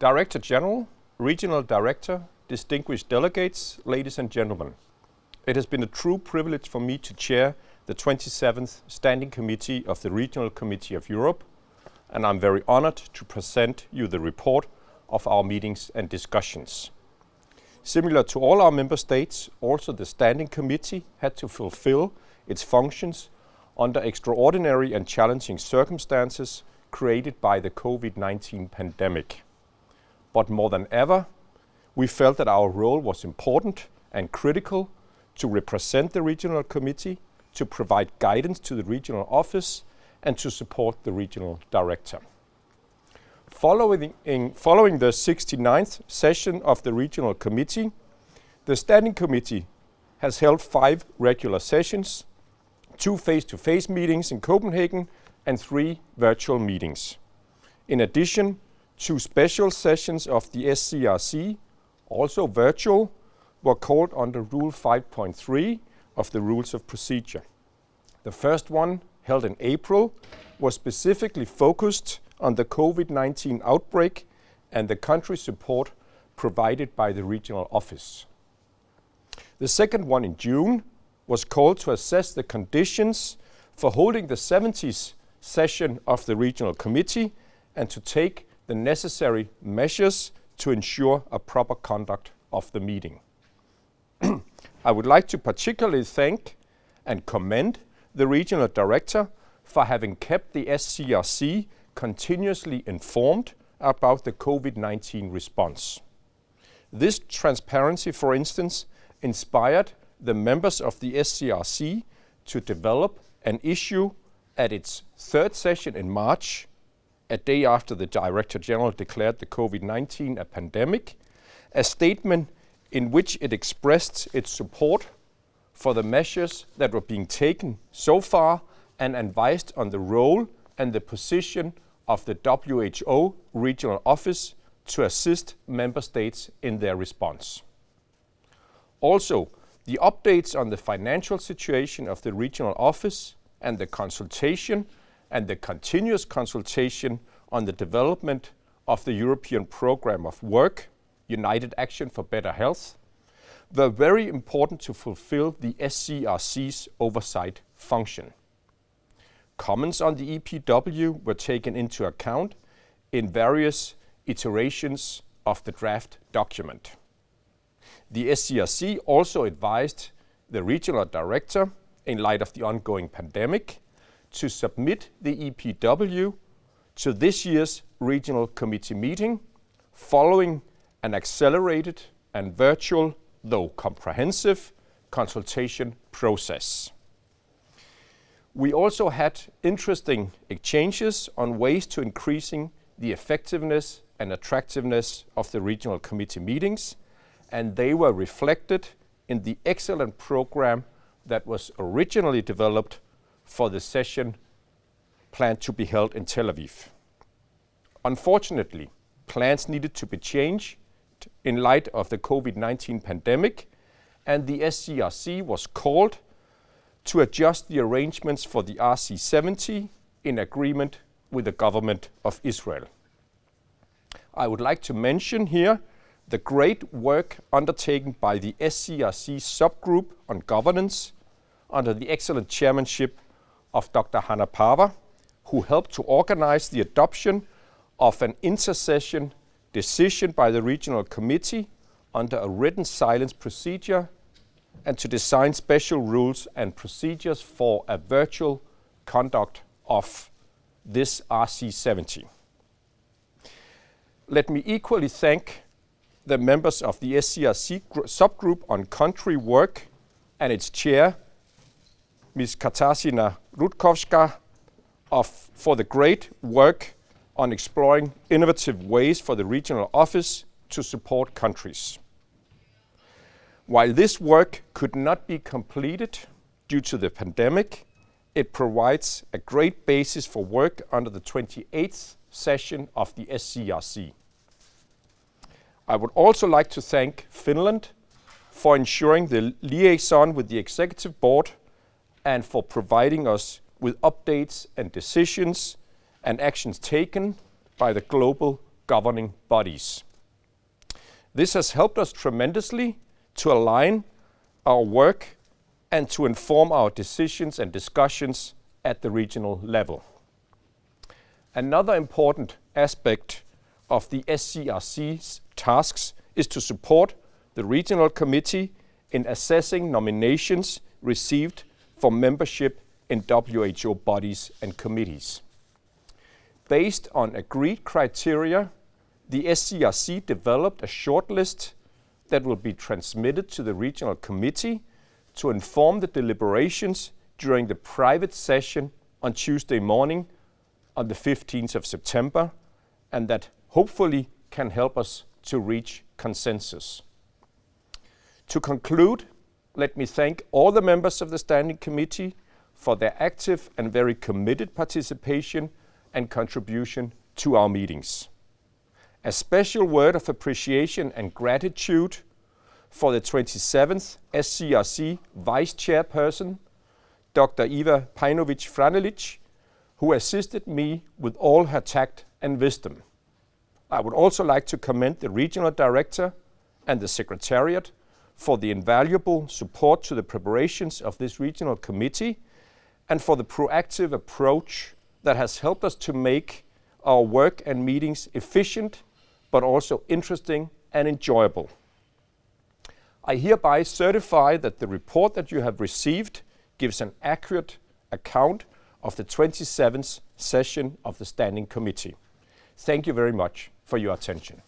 Director General, Regional Director, distinguished delegates, ladies and gentlemen. It has been a true privilege for me to chair the 27th Standing Committee of the Regional Committee of Europe, and I'm very honored to present you the report of our meetings and discussions. Similar to all our member states, also the Standing Committee had to fulfill its functions under extraordinary and challenging circumstances created by the COVID-19 pandemic. But more than ever, we felt that our role was important and critical to represent the Regional Committee, to provide guidance to the Regional Office, and to support the Regional Director. Following the 69th session of the Regional Committee, the Standing Committee has held 5 regular sessions, 2 face-to-face meetings in Copenhagen, and 3 virtual meetings. In addition, 2 special sessions of the SCRC, also virtual, were called under Rule 5.3 of the Rules of Procedure. The first one, held in April, was specifically focused on the COVID-19 outbreak and the country support provided by the Regional Office. The second one in June was called to assess the conditions for holding the 70th session of the Regional Committee and to take the necessary measures to ensure a proper conduct of the meeting. I would like to particularly thank and commend the Regional Director for having kept the SCRC continuously informed about the COVID-19 response. This transparency, for instance, inspired the members of the SCRC to develop an issue at its 3rd session in March, a day after the Director General declared the COVID-19 a pandemic, a statement in which it expressed its support for the measures that were being taken so far and advised on the role and the position of the WHO Regional Office to assist member states in their response. Also, the updates on the financial situation of the Regional Office and the consultation and the continuous consultation on the development of the European Programme of Work, United Action for Better Health, were very important to fulfill the SCRC's oversight function. Comments on the EPW were taken into account in various iterations of the draft document. The SCRC also advised the Regional Director, in light of the ongoing pandemic, to submit the EPW to this year's Regional Committee meeting following an accelerated and virtual, though comprehensive, consultation process. We also had interesting exchanges on ways to increasing the effectiveness and attractiveness of the Regional Committee meetings, and they were reflected in the excellent program that was originally developed for the session planned to be held in Tel Aviv. Unfortunately, plans needed to be changed in light of the COVID-19 pandemic, and the SCRC was called to adjust the arrangements for the RC70 in agreement with the government of Israel. I would like to mention here the great work undertaken by the SCRC subgroup on governance under the excellent chairmanship of Dr. Hannah Parva, who helped to organize the adoption of an intersession decision by the Regional Committee under a written silence procedure and to design special rules and procedures for a virtual conduct of this RC70. Let me equally thank the members of the SCRC subgroup on country work and its chair, Ms. Katarzyna Rutkowska, for the great work on exploring innovative ways for the Regional Office to support countries. While this work could not be completed due to the pandemic, it provides a great basis for work under the 28th session of the SCRC. I would also like to thank Finland for ensuring the liaison with the Executive Board and for providing us with updates and decisions and actions taken by the global governing bodies. This has helped us tremendously to align our work and to inform our decisions and discussions at the regional level. Another important aspect of the SCRC's tasks is to support the regional committee in assessing nominations received for membership in WHO bodies and committees. Based on agreed criteria, the SCRC developed a shortlist that will be transmitted to the regional committee to inform the deliberations during the private session on Tuesday morning on the 15th of September, and that hopefully can help us to reach consensus. To conclude, let me thank all the members of the Standing Committee for their active and very committed participation and contribution to our meetings. A special word of appreciation and gratitude for the 27th SCRC Vice Chairperson, Dr. Iva Pajnović-Franelić, who assisted me with all her tact and wisdom. I would also like to commend the Regional Director and the Secretariat for the invaluable support to the preparations of this regional committee and for the proactive approach that has helped us to make our work and meetings efficient, but also interesting and enjoyable. I hereby certify that the report that you have received gives an accurate account of the 27th session of the Standing Committee. Thank you very much for your attention.